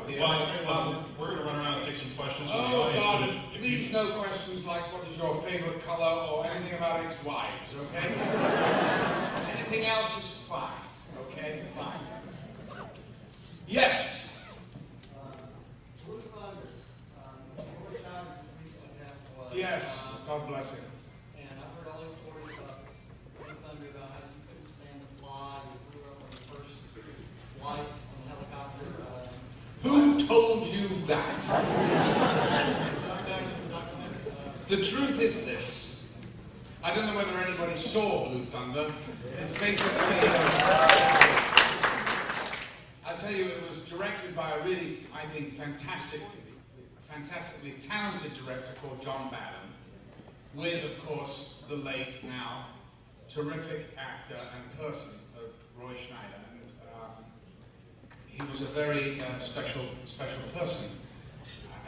here. Well, I tell you what, we're going to run around and take some questions from the Oh, audience. God, but if please no questions like what is your favorite color or anything about ex-wives, okay? Anything else is fine, okay? Fine. Yes? Yes, God bless him. And I've heard all these stories about Blue Thunder, about how you couldn't stand to fly, you grew up on the first flight on the helicopter. Who told you that? The truth is this. I don't know whether anybody saw Blue Thunder. It's basically, I'll tell you, it was directed by a really, I think, fantastically talented director called John Badham, with, of course, the late, now, terrific actor and person of Roy Schneider. And he was a very special person.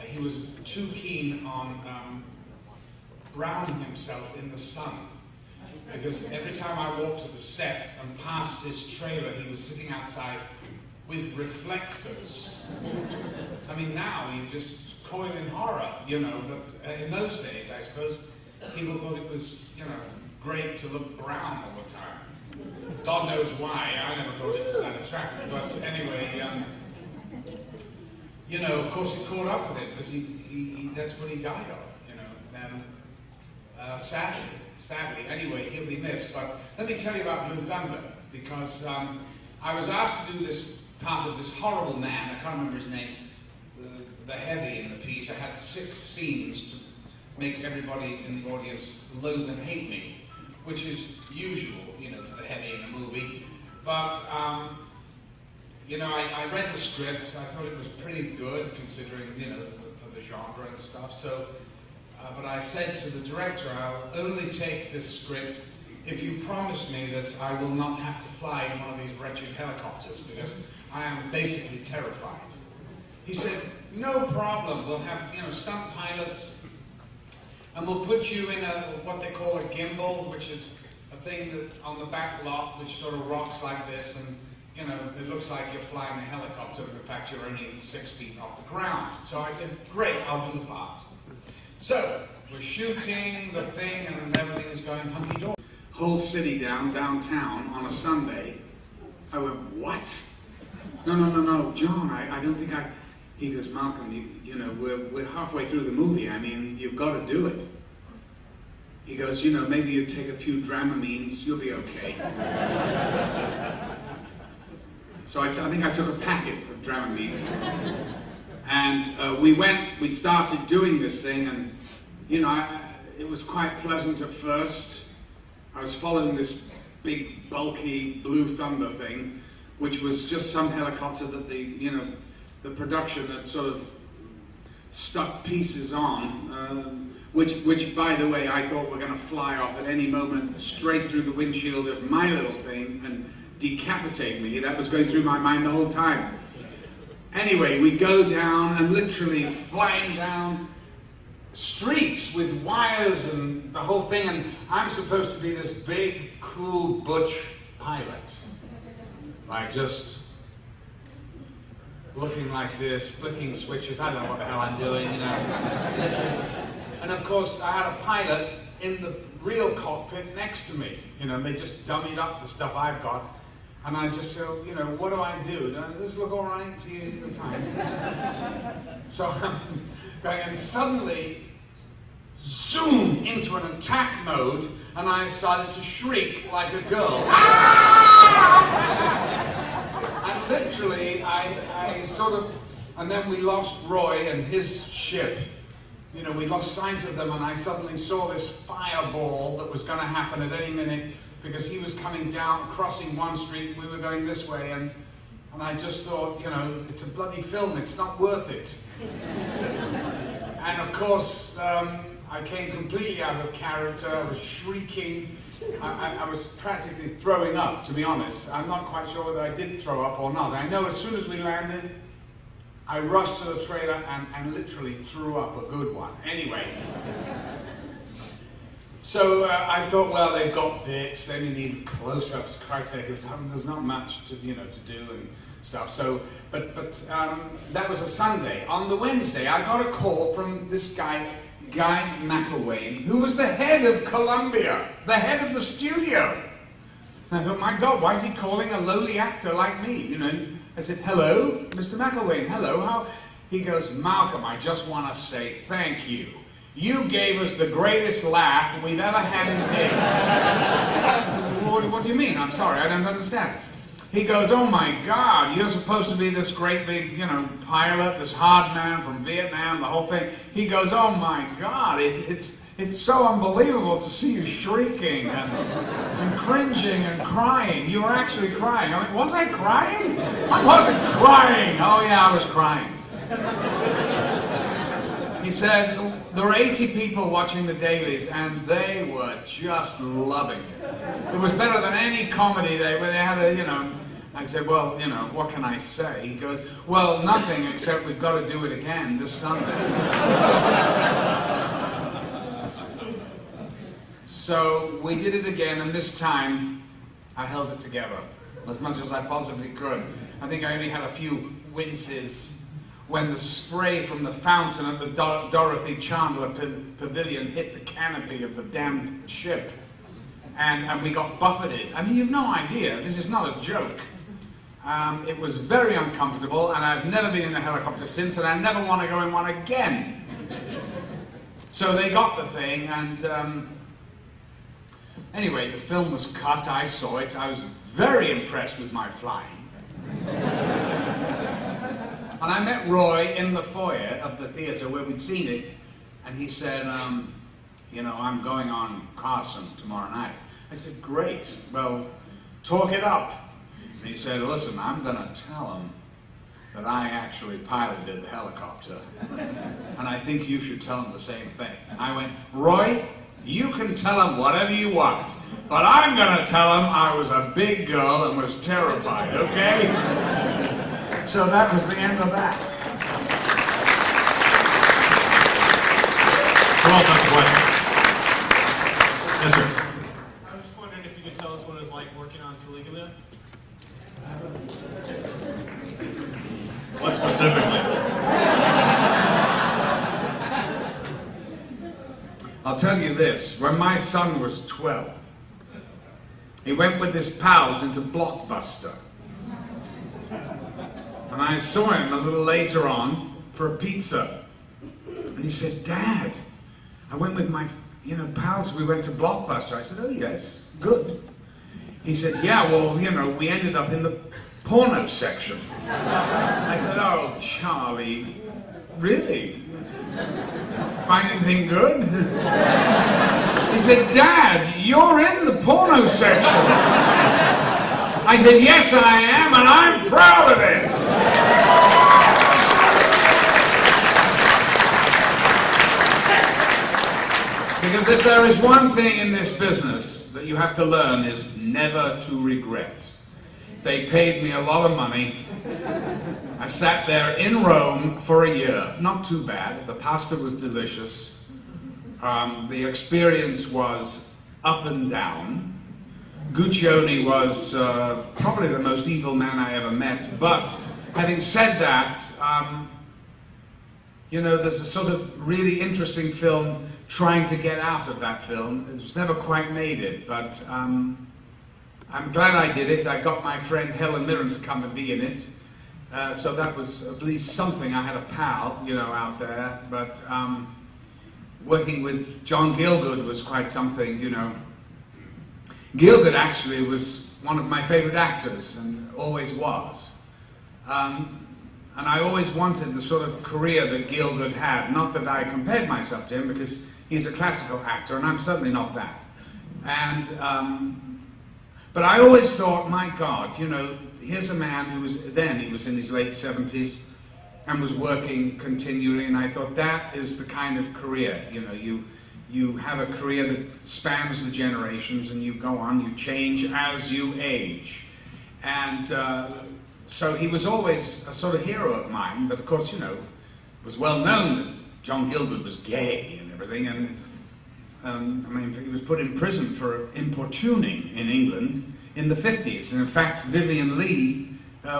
He was too keen on browning himself in the sun, because every time I walked to the set and past his trailer, he was sitting outside with reflectors. I mean, now you just coil in horror, you know, but in those days, I suppose, people thought it was, you know, great to look brown all the time. God knows why. I never thought it was that attractive, but anyway, you know, of course, it caught up with him because that's what he died of, you know. And sadly, anyway, he'll be missed. But let me tell you about Blue Thunder, because I was asked to do this part of this horrible man. I can't remember his name. The heavy in the piece. I had 6 scenes to make everybody in the audience loathe and hate me, which is usual, you know, for the heavy in a movie. But you know, I read the script. I thought it was pretty good, considering, you know, for the genre and stuff. So, but I said to the director, I'll only take this script if you promise me that I will not have to fly in one of these wretched helicopters, because I am basically terrified. He said, no problem, we'll have, you know, stunt pilots, and we'll put you in what they call a gimbal, which is a thing that on the back lot, which sort of rocks like this, and, you know, it looks like you're flying a helicopter, but in fact you're only 6 feet off the ground. So I said, great, I'll do the part. So, we're shooting the thing, and everything's going hunky-dory. Whole city downtown on a Sunday. I went, what? No, John, I don't think I... He goes, Malcolm, you know, we're halfway through the movie. I mean, you've got to do it. He goes, you know, maybe you take a few Dramamines, you'll be okay. So I think I took a packet of Dramamine. And we started doing this thing, and, you know, it was quite pleasant at first. I was following this big, bulky Blue Thunder thing, which was just some helicopter that the production had sort of stuck pieces on, which, by the way, I thought were going to fly off at any moment straight through the windshield of my little thing and decapitate me. That was going through my mind the whole time. Anyway, we go down and literally flying down streets with wires and the whole thing, and I'm supposed to be this big, cool, butch pilot. Like, just looking like this, flicking switches, I don't know what the hell I'm doing, you know, literally. And of course, I had a pilot in the real cockpit next to me. You know, they just dummied up the stuff I've got. And I just said, you know, what do I do? Does this look all right to you? You're fine. So I'm going, and suddenly, zoom into an attack mode, and I started to shriek like a girl. And literally, I sort of, and then we lost Roy and his ship. You know, we lost sight of them, and I suddenly saw this fireball that was going to happen at any minute, because he was coming down, crossing one street, we were going this way, and I just thought, you know, it's a bloody film, it's not worth it. And of course, I came completely out of character, I was shrieking, I was practically throwing up, to be honest. I'm not quite sure whether I did throw up or not. I know as soon as we landed, I rushed to the trailer and literally threw up a good one. Anyway. So I thought, well, they've got bits, then you need close-ups, Christ's sake, there's not much to, to do and stuff. So, but that was a Sunday. On the Wednesday, I got a call from this guy McDowell, who was the head of Columbia, the head of the studio. And I thought, my God, why is he calling a lowly actor like me? I said, hello, Mr. McDowell, hello, how? He goes, Malcolm, I just want to say thank you. You gave us the greatest laugh we've ever had in days. I said, what do you mean? I'm sorry, I don't understand. He goes, oh my God, you're supposed to be this great big, pilot, this hard man from Vietnam, the whole thing. He goes, oh my God, it's so unbelievable to see you shrieking and cringing and crying. You were actually crying. I mean, was I crying? I wasn't crying. Oh yeah, I was crying. He said, there were 80 people watching the dailies, and they were just loving it. It was better than any comedy where they had a, I said, well, what can I say? He goes, well, nothing, except we've got to do it again this Sunday. So we did it again, and this time I held it together as much as I possibly could. I think I only had a few winces when the spray from the fountain at the Dorothy Chandler Pavilion hit the canopy of the damned ship. And we got buffeted. I mean, you've no idea. This is not a joke. It was very uncomfortable, and I've never been in a helicopter since, and I never want to go in one again. So they got the thing, and anyway, the film was cut. I saw it. I was very impressed with my flying. And I met Roy in the foyer of the theater where we'd seen it, and he said, I'm going on Carson tomorrow night. I said, great, well, talk it up. And he said, listen, I'm going to tell him that I actually piloted the helicopter, and I think you should tell him the same thing. And I went, Roy, you can tell him whatever you want, but I'm going to tell him I was a big girl and was terrified, okay? So that was the end of that. Well done, question. Yes, sir. I was just wondering if you could tell us what it was like working on Caligula. What specifically? I'll tell you this, when my son was 12, he went with his pals into Blockbuster. And I saw him a little later on for a pizza. And he said, Dad, I went with my pals, we went to Blockbuster. I said, oh yes, good. He said, yeah, well, we ended up in the porno section. I said, oh, Charlie, really? Find anything good? He said, Dad, you're in the porno section. I said, yes, I am, and I'm proud of it. Because if there is one thing in this business that you have to learn is never to regret. They paid me a lot of money. I sat there in Rome for a year. Not too bad. The pasta was delicious. The experience was up and down. Guccione was probably the most evil man I ever met, but having said that, there's a sort of really interesting film trying to get out of that film. It was never quite made it, but I'm glad I did it. I got my friend Helen Mirren to come and be in it, so that was at least something. I had a pal, out there, but working with John Gielgud was quite something, Gielgud actually was one of my favorite actors, and always was. And I always wanted the sort of career that Gielgud had. Not that I compared myself to him, because he's a classical actor, and I'm certainly not that. And, but I always thought, my God, here's a man who was, he was in his late 70s, and was working continually, and I thought that is the kind of career, you have a career that spans the generations, and you go on, you change as you age. And so he was always a sort of hero of mine, but of course, it was well known that John Gielgud was gay and everything, and I mean, he was put in prison for importuning in England in the 50s. And in fact, Vivian Leigh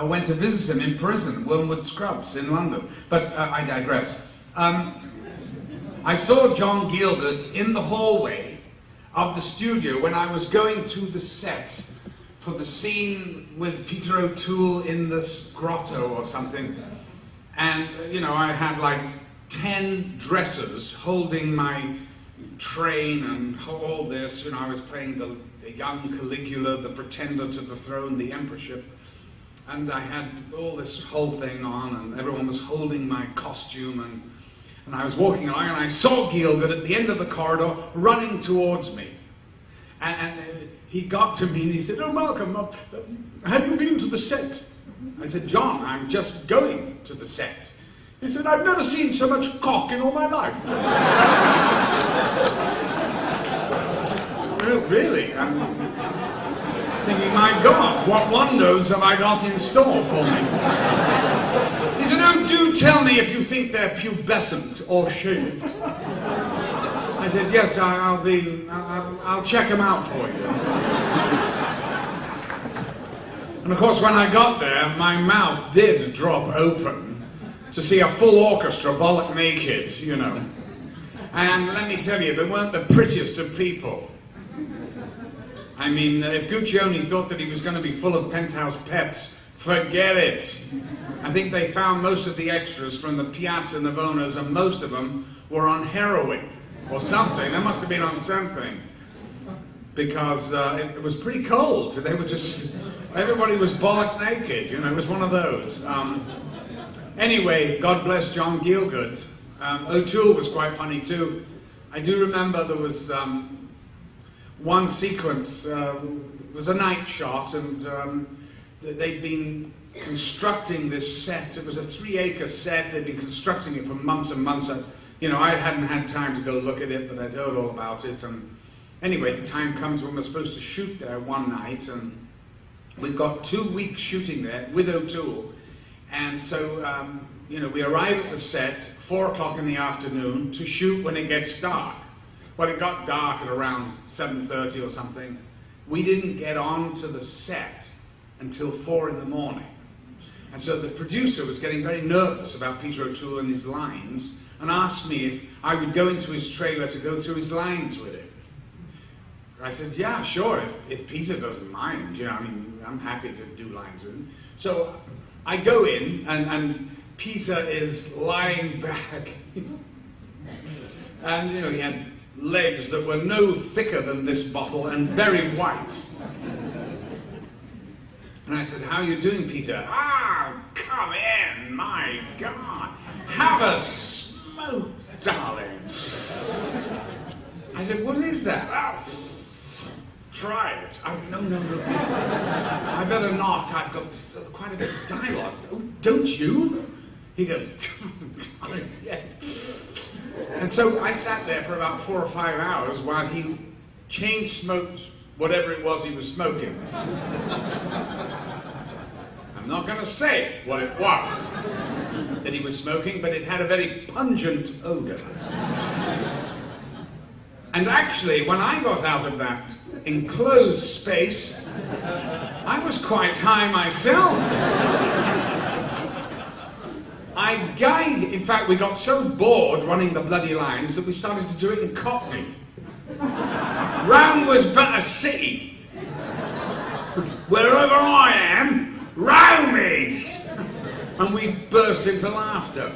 went to visit him in prison, Wormwood Scrubs in London. But I digress. I saw John Gielgud in the hallway of the studio when I was going to the set for the scene with Peter O'Toole in this grotto or something. And, you know, I had like 10 dressers holding my train and all this. You know, I was playing the young Caligula, the pretender to the throne, the emperorship. And I had all this whole thing on, and everyone was holding my costume, and I was walking along, and I saw Gielgud at the end of the corridor running towards me. And he got to me and he said, "Oh, Malcolm, have you been to the set?" I said, "John, I'm just going to the set." He said, "I've never seen so much cock in all my life." I said, "Oh, really?" I'm thinking, my God, what wonders have I got in store for me? He said, "Oh, do tell me if you think they're pubescent or shaved." I said, "Yes, I'll check them out for you." And of course, when I got there, my mouth did drop open to see a full orchestra bollock naked, you know. And let me tell you, they weren't the prettiest of people. I mean, if Guccione thought that he was going to be full of penthouse pets, forget it. I think they found most of the extras from the Piazza Navonas, and most of them were on heroin or something. They must have been on something. Because it was pretty cold. They were just, everybody was bollock naked, you know, it was one of those. Anyway, God bless John Gielgud. O'Toole was quite funny too. I do remember there was one sequence, it was a night shot, and they'd been constructing this set. It was a 3-acre set. They'd been constructing it for months and months. You know, I hadn't had time to go look at it, but I'd heard all about it. And anyway, the time comes when we're supposed to shoot there one night, and we've got 2 weeks shooting there with O'Toole. And so, you know, we arrive at the set 4 o'clock in the afternoon to shoot when it gets dark. Well, it got dark at around 7:30 or something. We didn't get on to the set until 4 in the morning. And so the producer was getting very nervous about Peter O'Toole and his lines, and asked me if I would go into his trailer to go through his lines with him. I said, "Yeah, sure, if Peter doesn't mind, you know, I mean, I'm happy to do lines with him." So I go in, and Peter is lying back. And, you know, he had legs that were no thicker than this bottle and very white. And I said, "How are you doing, Peter?" "Ah, come in, my God. Have a smoke, darling." I said, "What is that?" "Oh, try it." No, Peter. I better not. I've got quite a bit of dialogue. "Oh, don't you?" He goes, "Yeah." And so I sat there for about 4 or 5 hours while he chain smoked whatever it was he was smoking. I'm not going to say what it was that he was smoking, but it had a very pungent odor. And actually, when I got out of that enclosed space, I was quite high myself. In fact, we got so bored running the bloody lines that we started to do it in Cockney. "Round was but a city. Wherever I am, Rome is." And we burst into laughter.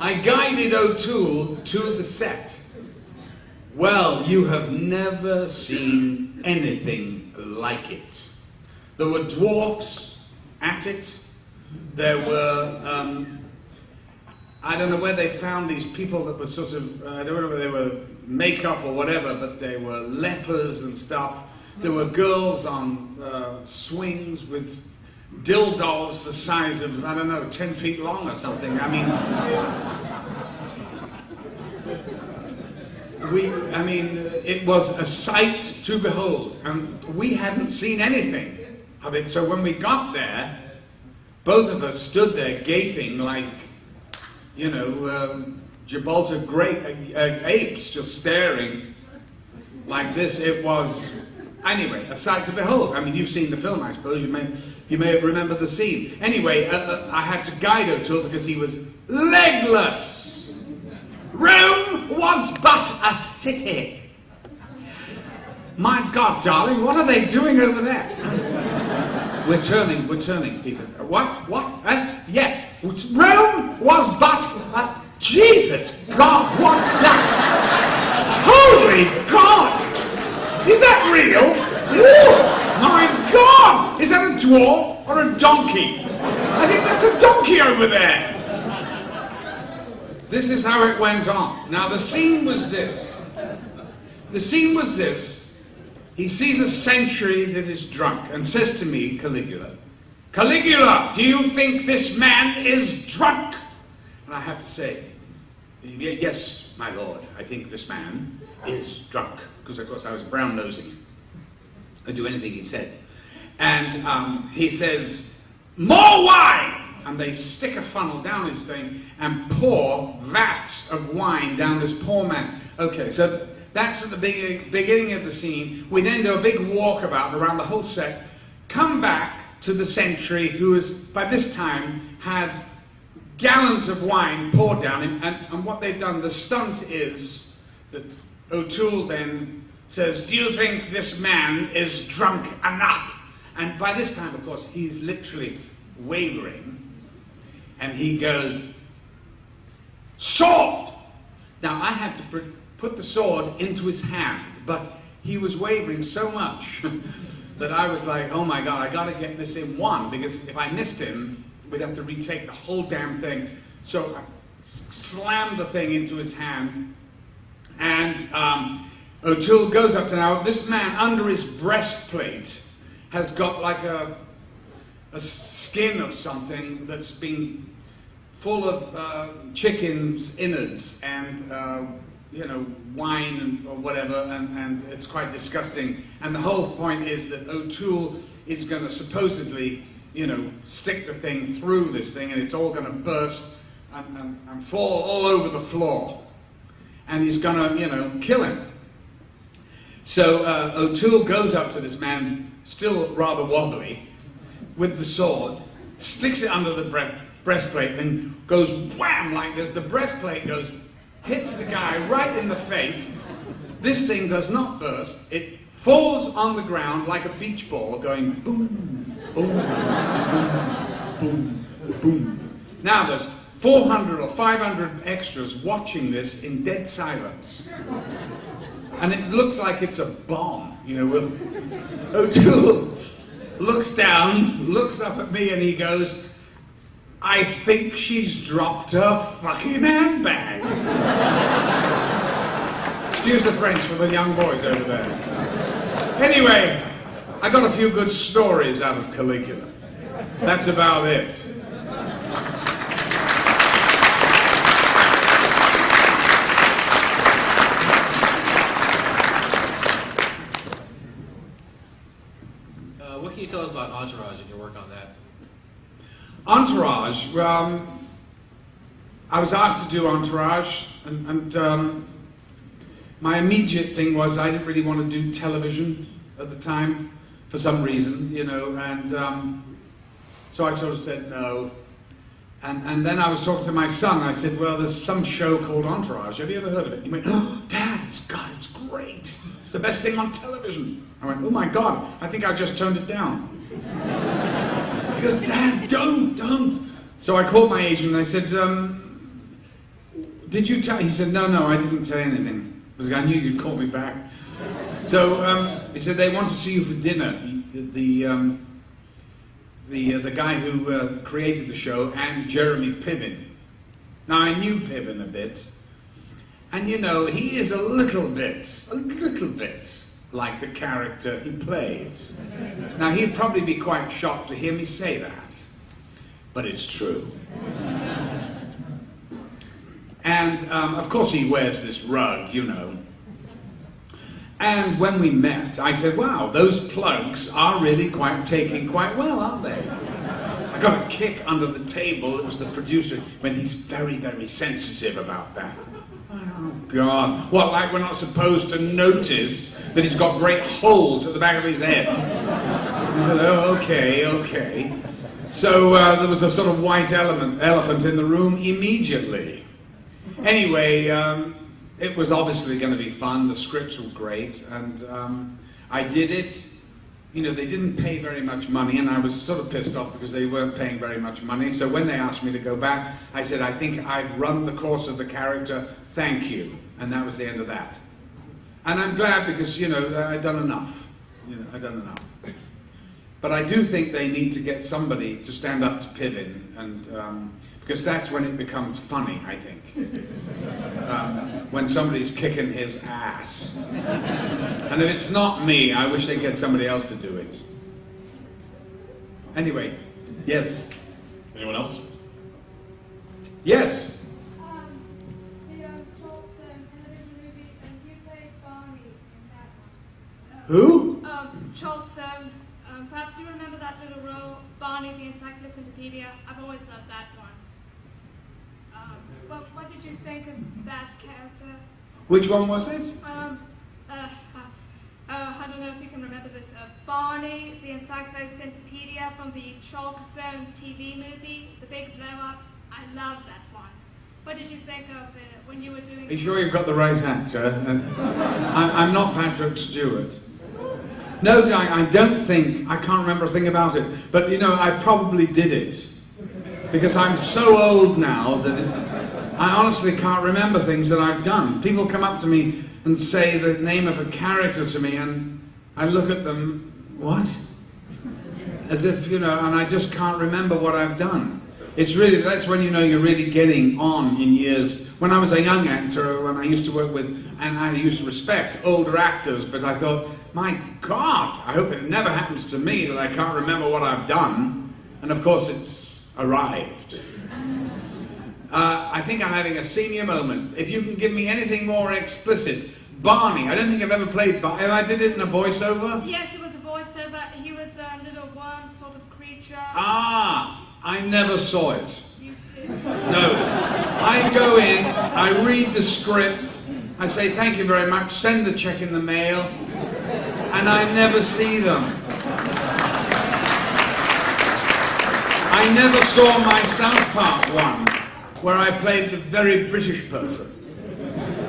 I guided O'Toole to the set. Well, you have never seen anything like it. There were dwarfs at it. There were, I don't know where they found these people that were sort of, I don't know whether they were makeup or whatever, but they were lepers and stuff. There were girls on swings with dildos the size of, I don't know, 10 feet long or something. I mean, it was a sight to behold, and we hadn't seen anything of it. So when we got there, both of us stood there gaping like, you know, Gibraltar great apes just staring like this. It was, anyway, a sight to behold. I mean, you've seen the film, I suppose. You may remember the scene. Anyway, I had to guide O'Toole because he was legless. Rome was but a city. My God, darling, what are they doing over there? We're turning, Peter. What? Yes, Rome was but Jesus God, what's that? Holy God! Is that real? Whoa, my God! Is that a dwarf or a donkey? I think that's a donkey over there. This is how it went on. Now the scene was this. He sees a century that is drunk and says to me, Caligula, Caligula, do you think this man is drunk? And I have to say, yes, my lord, I think this man is drunk. Because, of course, I was brown-nosing. I'd do anything he said. And he says, more wine! And they stick a funnel down his thing and pour vats of wine down this poor man. Okay, so that's at the beginning of the scene. We then do a big walkabout around the whole set, come back to the sentry who has, by this time, had gallons of wine poured down him, and what they've done, the stunt is that O'Toole then says, do you think this man is drunk enough? And by this time, of course, he's literally wavering, and he goes, sword! Now, I had to put the sword into his hand, but he was wavering so much that I was like, oh my God, I gotta get this in one, because if I missed him, we'd have to retake the whole damn thing. So I slammed the thing into his hand, and O'Toole goes up to now. This man, under his breastplate, has got like a skin of something that's been full of chicken's innards and you know, wine or whatever, and it's quite disgusting. And the whole point is that O'Toole is going to supposedly, you know, stick the thing through this thing, and it's all going to burst and fall all over the floor. And he's going to, you know, kill him. So O'Toole goes up to this man, still rather wobbly, with the sword, sticks it under the breastplate, and goes wham like this. The breastplate goes, hits the guy right in the face. This thing does not burst. It falls on the ground like a beach ball, going boom, boom, boom, boom, boom. Now there's 400 or 500 extras watching this in dead silence. And it looks like it's a bomb, you know. O'Toole looks down, looks up at me, and he goes, I think she's dropped her fucking handbag. Excuse the French for the young boys over there. Anyway, I got a few good stories out of Caligula. That's about it. What can you tell us about Entourage and your work on that? Entourage, I was asked to do Entourage, and my immediate thing was I didn't really want to do television at the time for some reason, you know, and so I sort of said no. And then I was talking to my son, and I said, well, there's some show called Entourage. Have you ever heard of it? He went, oh, Dad, it's great. It's the best thing on television. I went, oh my God, I think I just turned it down. He goes, Dad, don't. So I called my agent and I said, did you tell? He said, no, I didn't tell you anything. Because I knew you'd call me back. So he said, they want to see you for dinner. The guy who created the show, and Jeremy Piven. Now I knew Piven a bit. And you know, he is a little bit like the character he plays. Now he'd probably be quite shocked to hear me say that, but it's true. And of course he wears this rug, you know. And when we met, I said, wow, those plugs are really taking quite well, aren't they? I got a kick under the table. It was the producer, when he's very, very sensitive about that. Oh, God. What, like we're not supposed to notice that he's got great holes at the back of his head? I said, oh, okay. So there was a sort of white elephant in the room immediately. Anyway, it was obviously going to be fun. The scripts were great, and I did it. You know, they didn't pay very much money, and I was sort of pissed off because they weren't paying very much money. So when they asked me to go back, I said, I think I've run the course of the character, thank you. And that was the end of that. And I'm glad because, you know, I'd done enough. But I do think they need to get somebody to stand up to Piven, and because that's when it becomes funny, I think. When somebody's kicking his ass. And if it's not me, I wish they'd get somebody else to do it. Anyway, yes. Anyone else? Yes. The Charlton television movie, and you played Barney in that one. Who? Charlton, perhaps you remember that little role, Barney the Encyclopedia. I've always loved that one. What did you think of that character? Which one was it? I don't know if you can remember this. Barney the Encyclopedia from the Charlton TV movie, the big blow up. I love that one. What did you think of it when you were doing? Are you sure you've got the right actor? I'm not Patrick Stewart. No, I don't think, I can't remember a thing about it. But, you know, I probably did it. Because I'm so old now that I honestly can't remember things that I've done. People come up to me and say the name of a character to me, and I look at them, what? As if, you know, and I just can't remember what I've done. It's really, that's when you know you're really getting on in years. When I was a young actor, when I used to work with, and I used to respect older actors, but I thought, my God, I hope it never happens to me that I can't remember what I've done. And of course it's arrived. I think I'm having a senior moment. If you can give me anything more explicit. Barney, I don't think I've ever played Barney. I did it in a voiceover? Yes, it was a voiceover. He was a little worm sort of creature. Ah, I never saw it. You did. No. I go in, I read the script, I say thank you very much, send the check in the mail, and I never see them. I never saw my South Park one, where I played the very British person.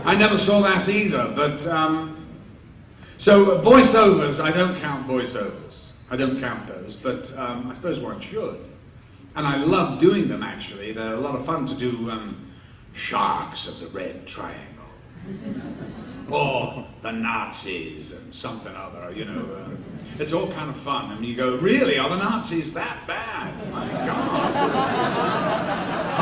I never saw that either, but, so voiceovers, I don't count voiceovers. I don't count those, but I suppose one should. And I love doing them, actually. They're a lot of fun to do Sharks of the Red Triangle. Or the Nazis and something other, you know. It's all kind of fun. And you go, really, are the Nazis that bad? My God.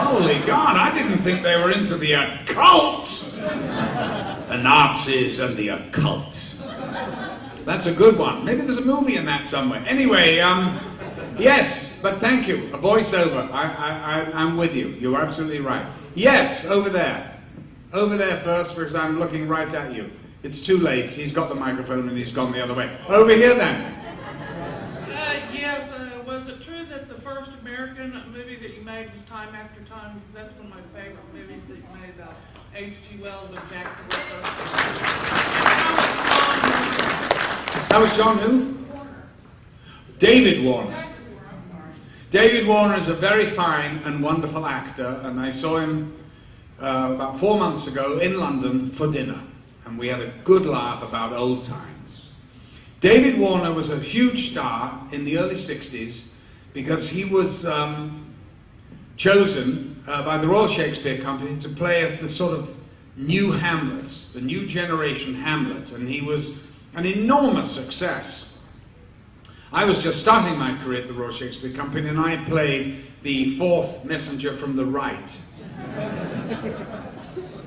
Holy God, I didn't think they were into the occult. The Nazis and the occult. That's a good one. Maybe there's a movie in that somewhere. Anyway, yes, but thank you. A voiceover. I'm with you. You're absolutely right. Yes, over there. Over there first, because I'm looking right at you. It's too late. He's got the microphone and he's gone the other way. Over here then. Yes, was it true that the first American movie that you made was Time After Time? Because that's one of my favorite movies that you made about H.G. Wells and Jack the Ripper. That was John who? David Warner. David Warner is a very fine and wonderful actor, and I saw him about 4 months ago in London for dinner, and we had a good laugh about old times. David Warner was a huge star in the early 60s because he was chosen by the Royal Shakespeare Company to play the sort of new Hamlet, the new generation Hamlet, and he was an enormous success. I was just starting my career at the Royal Shakespeare Company, and I played the fourth messenger from the right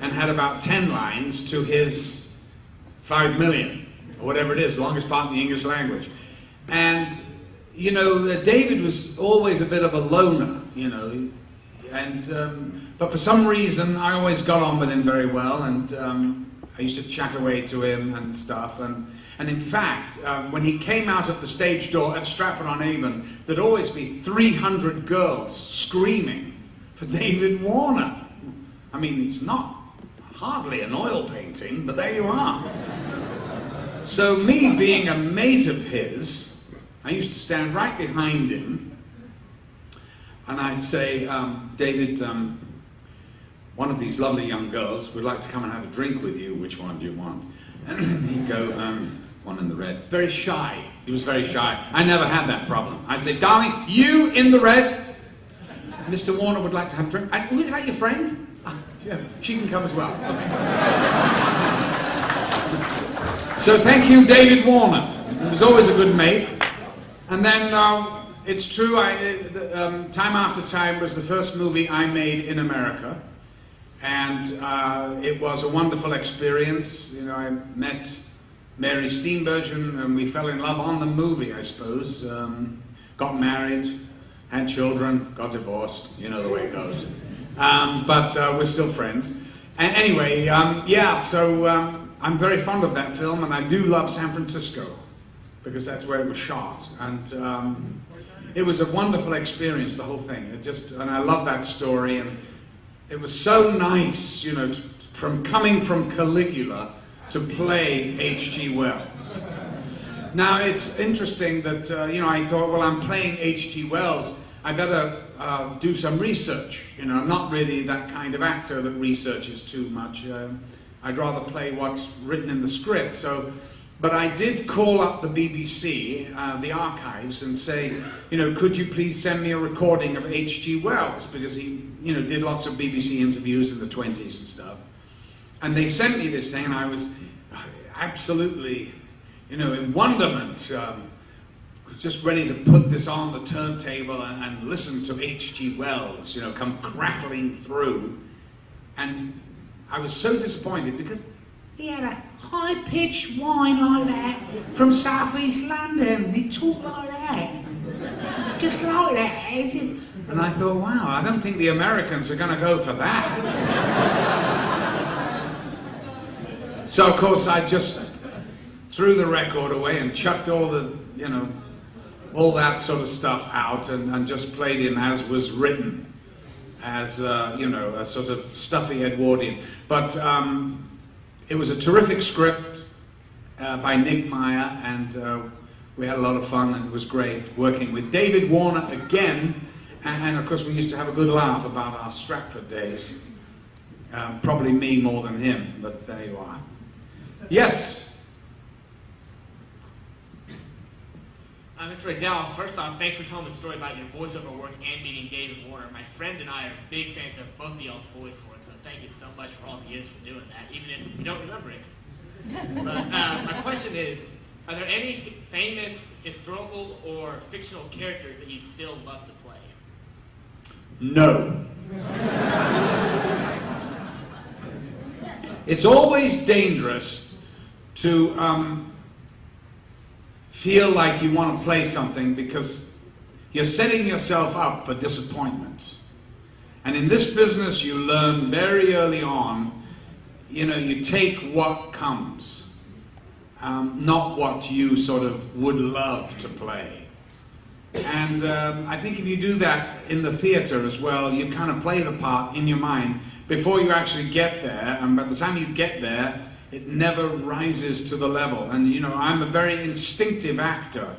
and had about 10 lines to his 5 million, or whatever it is, longest part in the English language. And, you know, David was always a bit of a loner, you know, and, but for some reason I always got on with him very well, and I used to chat away to him and stuff. And in fact, when he came out of the stage door at Stratford-on-Avon, there'd always be 300 girls screaming for David Warner. I mean, it's not hardly an oil painting, but there you are. So me being a mate of his, I used to stand right behind him, and I'd say, David, one of these lovely young girls would like to come and have a drink with you. Which one do you want? And he'd go, one in the red. Very shy. He was very shy. I never had that problem. I'd say, darling, you in the red. Mr. Warner would like to have a drink. Is that your friend? Yeah, she can come as well. Okay. So thank you, David Warner. He was always a good mate. And then, it's true, Time After Time was the first movie I made in America. And it was a wonderful experience. You know, I met Mary Steenburgen and we fell in love on the movie, I suppose. Got married, had children, got divorced. You know the way it goes. But we're still friends. And anyway, yeah, so I'm very fond of that film, and I do love San Francisco because that's where it was shot. And it was a wonderful experience, the whole thing. And I love that story. And it was so nice, you know, from coming from Caligula to play H.G. Wells. Now, it's interesting that, you know, I thought, well, I'm playing H.G. Wells. I better do some research. You know, I'm not really that kind of actor that researches too much. I'd rather play what's written in the script. But I did call up the BBC, the archives, and say, you know, could you please send me a recording of H.G. Wells? Because he, you know, did lots of BBC interviews in the 20s and stuff. And they sent me this thing, and I was absolutely, you know, in wonderment. Just ready to put this on the turntable and listen to H.G. Wells, you know, come crackling through. And I was so disappointed because he had a high-pitched whine like that from southeast London. He talked like that, just like that. And I thought, wow, I don't think the Americans are going to go for that. So, of course, I just threw the record away and chucked all the, you know, all that sort of stuff out and just played him as was written, as, you know, a sort of stuffy Edwardian. But it was a terrific script by Nick Meyer, and we had a lot of fun, and it was great working with David Warner again, and of course we used to have a good laugh about our Stratford days. Probably me more than him, but there you are. Yes? Mr. McDowell, first off, thanks for telling the story about your voiceover work and meeting David Warner. My friend and I are big fans of both of y'all's voice work, so thank you so much for all the years for doing that, even if we don't remember it. But my question is, are there any famous historical or fictional characters that you'd still love to play? No. It's always dangerous to feel like you want to play something because you're setting yourself up for disappointment. And in this business, you learn very early on, you know, you take what comes, not what you sort of would love to play. And I think if you do that in the theater as well, you kind of play the part in your mind before you actually get there, and by the time you get there, it never rises to the level. And, you know, I'm a very instinctive actor.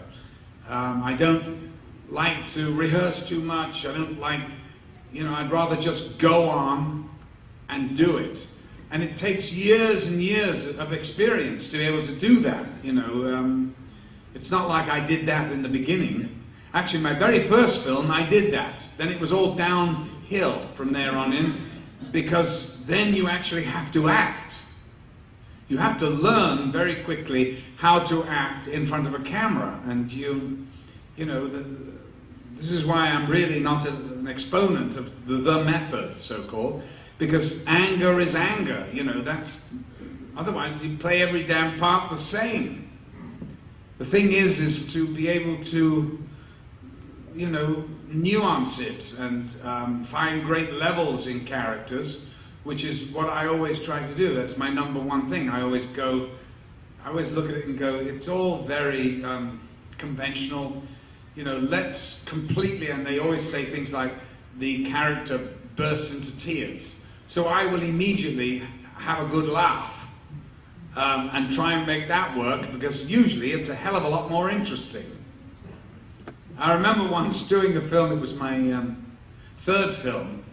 I don't like to rehearse too much. I don't like, you know, I'd rather just go on and do it. And it takes years and years of experience to be able to do that, you know. It's not like I did that in the beginning. Actually, my very first film, I did that. Then it was all downhill from there on in, because then you actually have to act. You have to learn very quickly how to act in front of a camera, and you know, this is why I'm really not an exponent of the method, so-called, because anger is anger, you know, otherwise you play every damn part the same. The thing is to be able to, you know, nuance it and find great levels in characters which is what I always try to do. That's my number one thing. I always look at it and go, it's all very conventional, you know, let's completely, and they always say things like, the character bursts into tears. So I will immediately have a good laugh and try and make that work, because usually it's a hell of a lot more interesting. I remember once doing a film, it was my third film,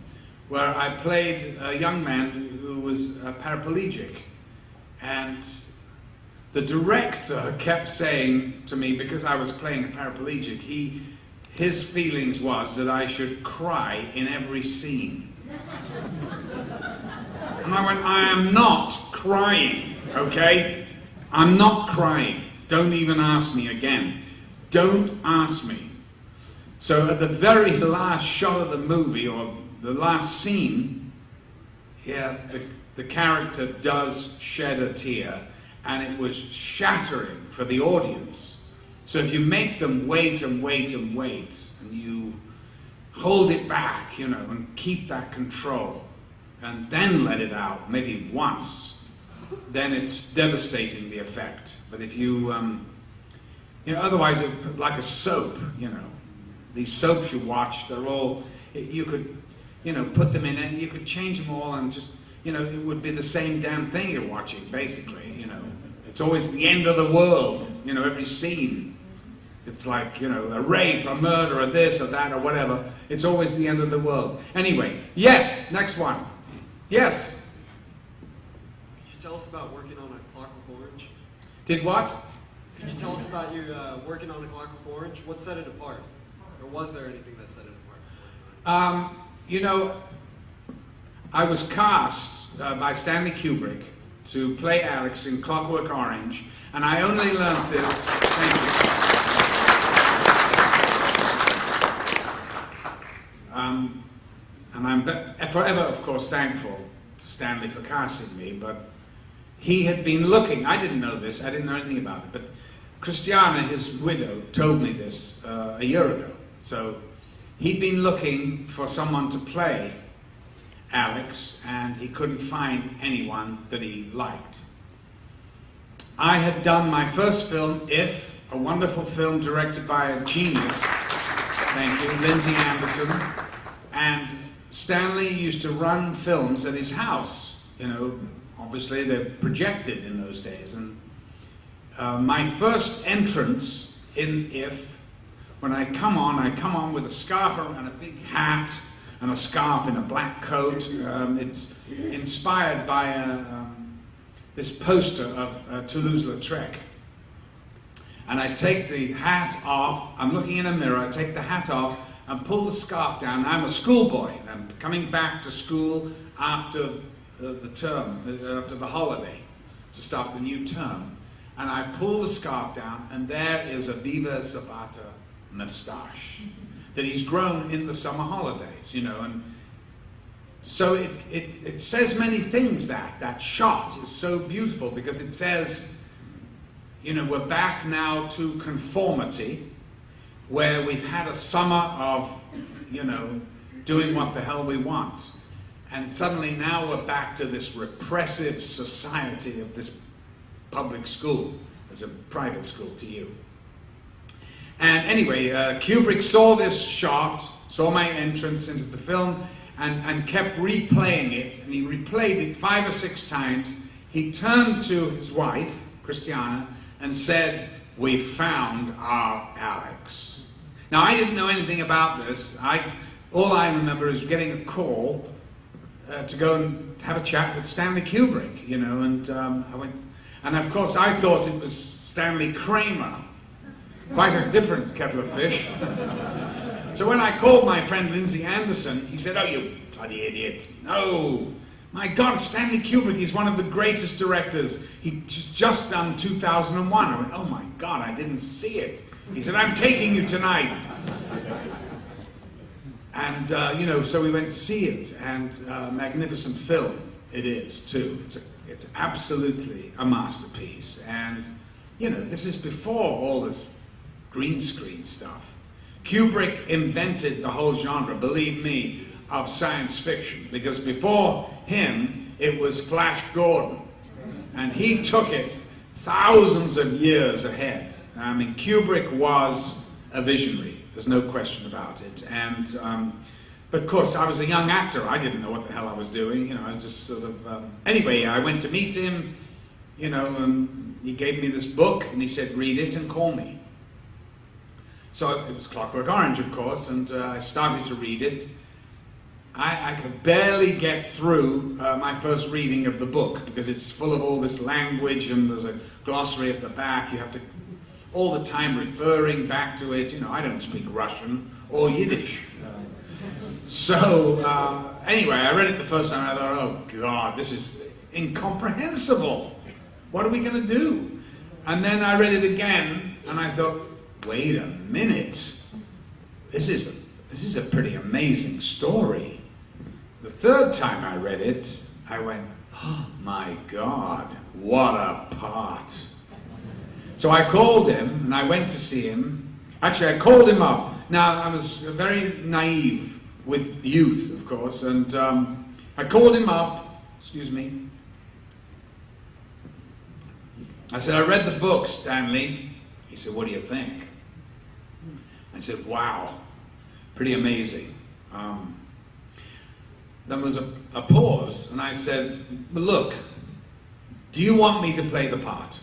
where I played a young man who was paraplegic, and the director kept saying to me, because I was playing a paraplegic, his feelings was that I should cry in every scene. And I went, I am not crying, okay? I'm not crying. Don't even ask me again. Don't ask me. So at the very last shot of the movie, or the last scene, yeah, the character does shed a tear, and it was shattering for the audience. So if you make them wait and wait and wait, and you hold it back, you know, and keep that control, and then let it out, maybe once, then it's devastating, the effect. But if you, you know, otherwise it's like a soap, you know. These soaps you watch, they're all, you could, you know, put them in and you could change them all and just, you know, it would be the same damn thing you're watching, basically, you know. It's always the end of the world, you know, every scene. It's like, you know, a rape, a murder, or this, or that, or whatever. It's always the end of the world. Anyway, yes, next one. Yes? Could you tell us about working on A Clockwork Orange? Did what? Could you tell us about your working on A Clockwork Orange? What set it apart? Or was there anything that set it apart? You know, I was cast by Stanley Kubrick to play Alex in Clockwork Orange, and I only learned this, thank you. And I'm forever, of course, thankful to Stanley for casting me, but he had been looking, I didn't know this, I didn't know anything about it, but Christiana, his widow, told me this a year ago. So he'd been looking for someone to play Alex, and he couldn't find anyone that he liked. I had done my first film, If, a wonderful film directed by a genius, thank you, Lindsay Anderson, and Stanley used to run films at his house. You know, obviously they're projected in those days, and my first entrance in If, when I come on with a scarf and a big hat and a scarf in a black coat. It's inspired by this poster of Toulouse-Lautrec. And I take the hat off, I'm looking in a mirror, I take the hat off and pull the scarf down. I'm a schoolboy, I'm coming back to school after the term, after the holiday, to start the new term. And I pull the scarf down, and there is a Viva Zapata moustache that he's grown in the summer holidays, you know. And so it says many things, that shot is so beautiful, because it says, you know, we're back now to conformity, where we've had a summer of, you know, doing what the hell we want. And suddenly now we're back to this repressive society of this public school as a private school to you. And anyway, Kubrick saw this shot, saw my entrance into the film, and kept replaying it, and he replayed it 5 or 6 times. He turned to his wife, Christiana, and said, "We found our Alex." Now, I didn't know anything about this. All I remember is getting a call to go and have a chat with Stanley Kubrick, you know, and I went, and of course I thought it was Stanley Kramer, quite a different kettle of fish. So when I called my friend Lindsay Anderson, he said, "Oh, you bloody idiots, no. My God, Stanley Kubrick, he's one of the greatest directors. He's just done 2001. I went, "Oh my God, I didn't see it." He said, "I'm taking you tonight." And, you know, so we went to see it, and magnificent film it is, too. It's absolutely a masterpiece. And, you know, this is before all this green screen stuff. Kubrick invented the whole genre, believe me. of science fiction, because before him it was Flash Gordon, and he took it thousands of years ahead. I mean, Kubrick was a visionary, there's no question about it. And but of course, I was a young actor. I didn't know what the hell I was doing. You know, I was just sort of. Anyway, I went to meet him. You know, he gave me this book, and he said, "Read it and call me." So it was Clockwork Orange, of course, and I started to read it. I could barely get through my first reading of the book because it's full of all this language, and there's a glossary at the back. You have to all the time referring back to it. You know, I don't speak Russian or Yiddish. So anyway, I read it the first time, and I thought, oh God, this is incomprehensible. What are we going to do? And then I read it again, and I thought, wait a minute. This is a pretty amazing story. The third time I read it, I went, oh my God, what a part. So I called him, and I went to see him. Actually, I called him up. Now, I was very naive with youth, of course, and I called him up, excuse me. I said, I read the book, Stanley. He said, what do you think? I said, wow, pretty amazing. There was a pause, and I said, look, do you want me to play the part?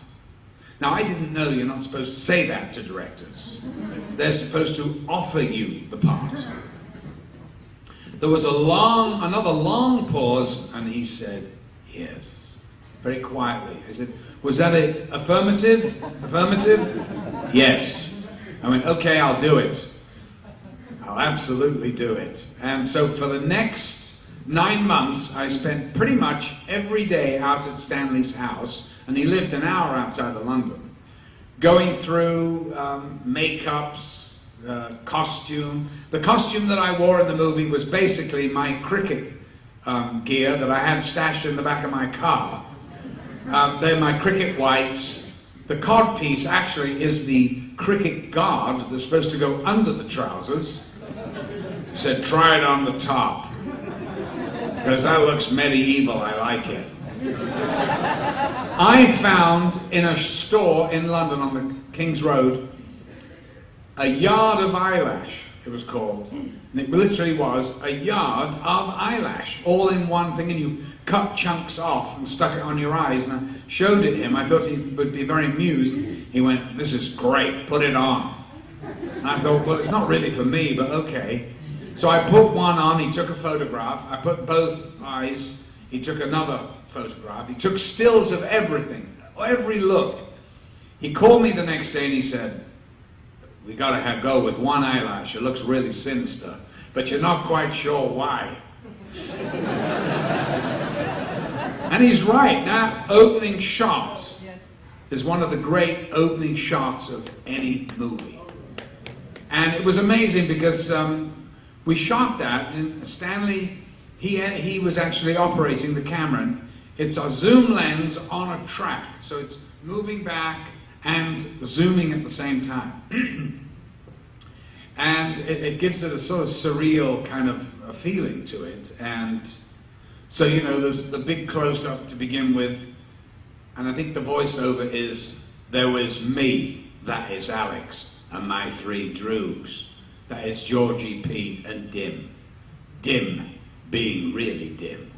Now, I didn't know you're not supposed to say that to directors. They're supposed to offer you the part. There was another long pause, and he said, yes, very quietly. I said, was that an affirmative? Affirmative? Yes. I went, okay, I'll do it. I'll absolutely do it. And so for the next 9 months, I spent pretty much every day out at Stanley's house, and he lived an hour outside of London, going through makeups, costume. The costume that I wore in the movie was basically my cricket gear that I had stashed in the back of my car. They're my cricket whites. The cod piece actually is the cricket guard that's supposed to go under the trousers. He said, try it on the top, because that looks medieval, I like it. I found in a store in London on the King's Road a yard of eyelash, it was called. And it literally was a yard of eyelash, all in one thing, and you cut chunks off and stuck it on your eyes. And I showed it him. I thought he would be very amused. He went, this is great, put it on. And I thought, well, it's not really for me, but okay. So I put one on, he took a photograph. I put both eyes, he took another photograph. He took stills of everything, every look. He called me the next day and he said, we gotta go with one eyelash. It looks really sinister, but you're not quite sure why. And he's right. That opening shot is one of the great opening shots of any movie. And it was amazing because we shot that, and Stanley, he was actually operating the camera. And it's a zoom lens on a track, so it's moving back and zooming at the same time. And it gives it a sort of surreal kind of a feeling to it. And so, you know, there's the big close-up to begin with, and I think the voiceover is, there was me, that is Alex, and my 3 droogs. That is Georgie, Pete, and Dim. Dim being really dim.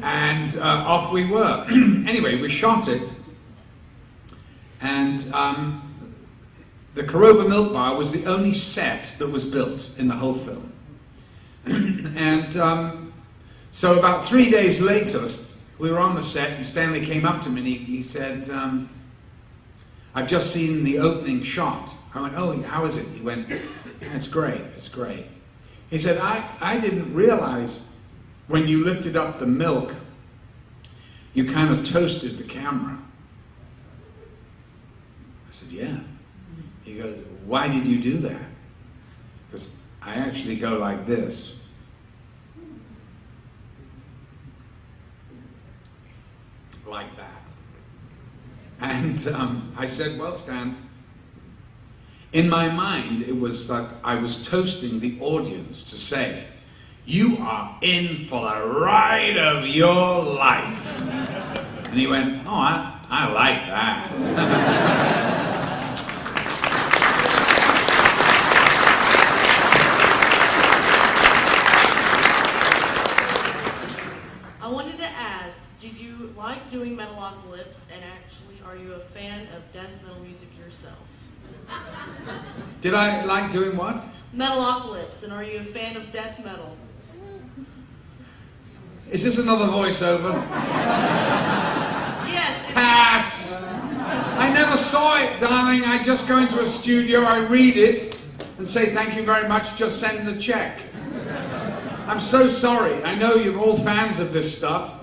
And off we were. Anyway, we shot it, and the Korova Milk Bar was the only set that was built in the whole film. And so about 3 days later, we were on the set, and Stanley came up to me and he said, I've just seen the opening shot. I went, oh, how is it? He went, it's great, it's great. He said, I didn't realize when you lifted up the milk, you kind of toasted the camera. I said, yeah. He goes, why did you do that? Because I actually go like this. Like that. And I said, well, Stan, in my mind, it was that I was toasting the audience to say, you are in for the ride of your life. And he went, oh, I like that. I wanted to ask, did you like doing Metalocalypse, and actually, are you a fan of death metal music yourself? Did I like doing what? Metalocalypse, and are you a fan of death metal? Is this another voiceover? Yes. Pass! I never saw it, darling. I just go into a studio, I read it, and say thank you very much, just send the check. I'm so sorry. I know you're all fans of this stuff,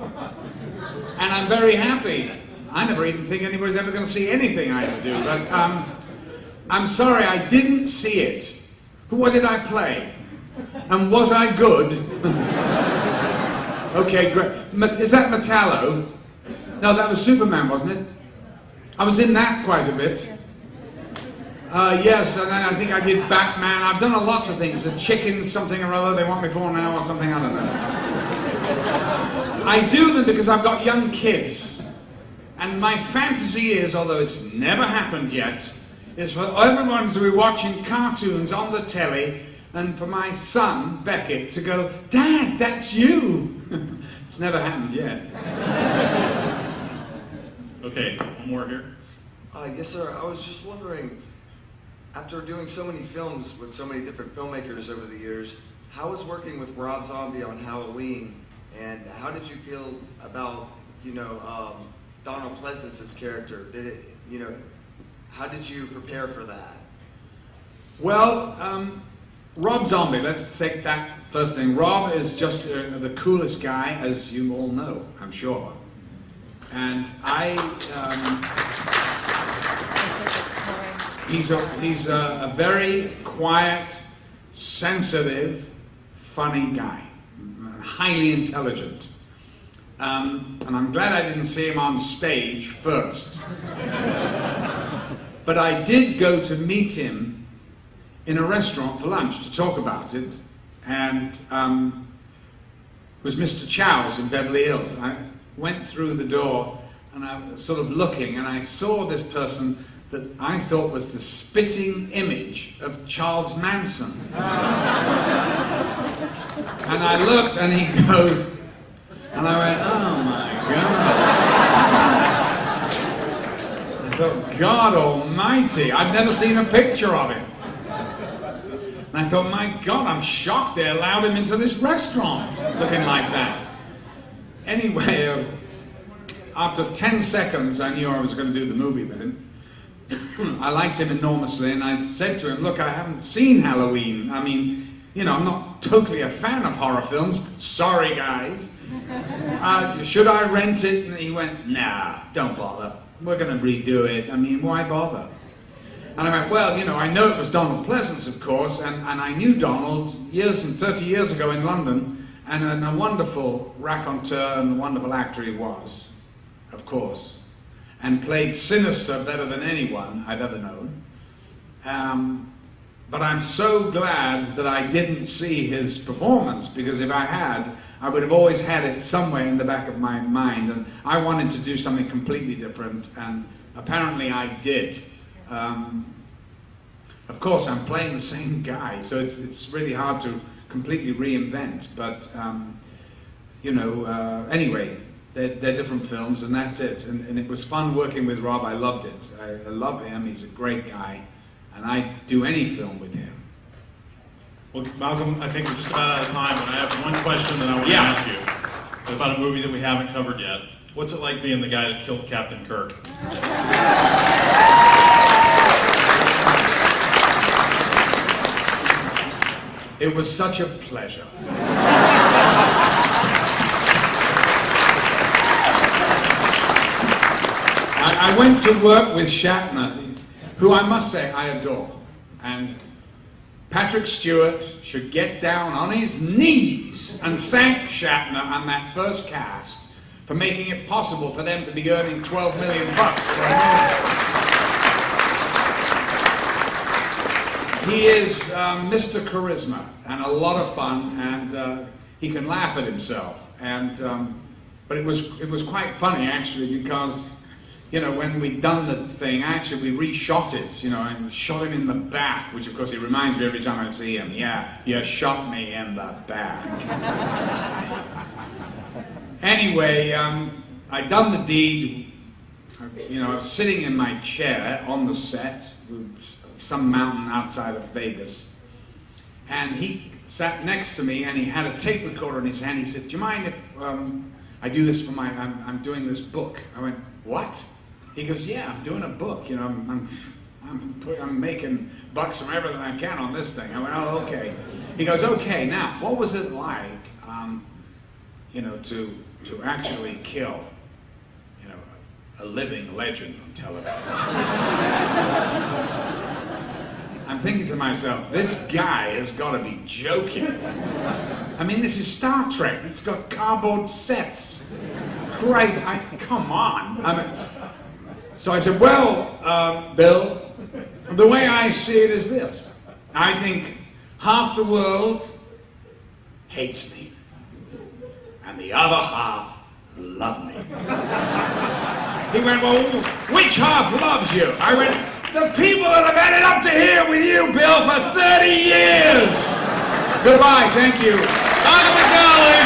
and I'm very happy. I never even think anybody's ever going to see anything I ever do, but I'm sorry, I didn't see it. What did I play? And was I good? Okay, great. Is that Metallo? No, that was Superman, wasn't it? I was in that quite a bit. Yes, and then I think I did Batman. I've done lots of things. The chicken something or other they want me for now or something, I don't know. I do them because I've got young kids. And my fantasy is, although it's never happened yet, is for everyone to be watching cartoons on the telly and for my son, Beckett, to go, Dad, that's you. It's never happened yet. Okay, one more here. Yes, sir. I was just wondering, after doing so many films with so many different filmmakers over the years, how was working with Rob Zombie on Halloween, and how did you feel about, Donald Pleasance's character? Did it, how did you prepare for that? Well, Rob Zombie, let's take that first thing. Rob is just the coolest guy, as you all know, I'm sure. And he's a very quiet, sensitive, funny guy, highly intelligent. And I'm glad I didn't see him on stage first. But I did go to meet him in a restaurant for lunch to talk about it, and it was Mr. Chow's in Beverly Hills. I went through the door and I was sort of looking, and I saw this person that I thought was the spitting image of Charles Manson. And I looked and he goes, and I went, oh my God. I thought, God almighty, I'd never seen a picture of him. And I thought, my God, I'm shocked they allowed him into this restaurant looking like that. Anyway, after 10 seconds, I knew I was going to do the movie with him. I liked him enormously, and I said to him, look, I haven't seen Halloween. I mean, I'm not totally a fan of horror films. Sorry, guys. Should I rent it? And he went, nah, don't bother. We're going to redo it. I mean, why bother? And I went, well, I know it was Donald Pleasance, of course, and I knew Donald 30 years ago in London, and a wonderful raconteur and wonderful actor he was, of course, and played Sinister better than anyone I've ever known. But I'm so glad that I didn't see his performance, because if I had, I would have always had it somewhere in the back of my mind, and I wanted to do something completely different, and apparently I did. Of course, I'm playing the same guy, so it's really hard to completely reinvent, but anyway, they're different films, and that's it. And it was fun working with Rob. I loved it. I love him. He's a great guy, and I'd do any film with him. Well, Malcolm, I think we're just about out of time, and I have one question that I want to ask you about a movie that we haven't covered yet. What's it like being the guy that killed Captain Kirk? It was such a pleasure. I went to work with Shatner, who I must say I adore. And Patrick Stewart should get down on his knees and thank Shatner and that first cast for making it possible for them to be earning $12 million for a movie. He is Mr. Charisma and a lot of fun, and he can laugh at himself. And but it was quite funny actually, because you know, when we'd done the thing, actually we reshot it, you know, and shot him in the back, which of course he reminds me every time I see him. Yeah, you shot me in the back. Anyway, I'd done the deed. You know, I was sitting in my chair on the set, some mountain outside of Vegas, and he sat next to me, and he had a tape recorder in his hand. He said, "Do you mind if I do this for my? I'm doing this book." I went, "What?" He goes, "Yeah, I'm doing a book. You know, I'm making bucks from everything I can on this thing." I went, "Oh, okay." He goes, "Okay, now, what was it like, you know, to actually kill, you know, a living legend on television?" I'm thinking to myself, this guy has got to be joking. I mean, this is Star Trek. It's got cardboard sets. Christ, come on. I mean, so I said, "Well, Bill, the way I see it is this. I think half the world hates me, and the other half love me." He went, "Well, which half loves you?" I went, "The people that have had it up to here with you, Bill, for 30 years. Goodbye, thank you. Malcolm McDowell, ladies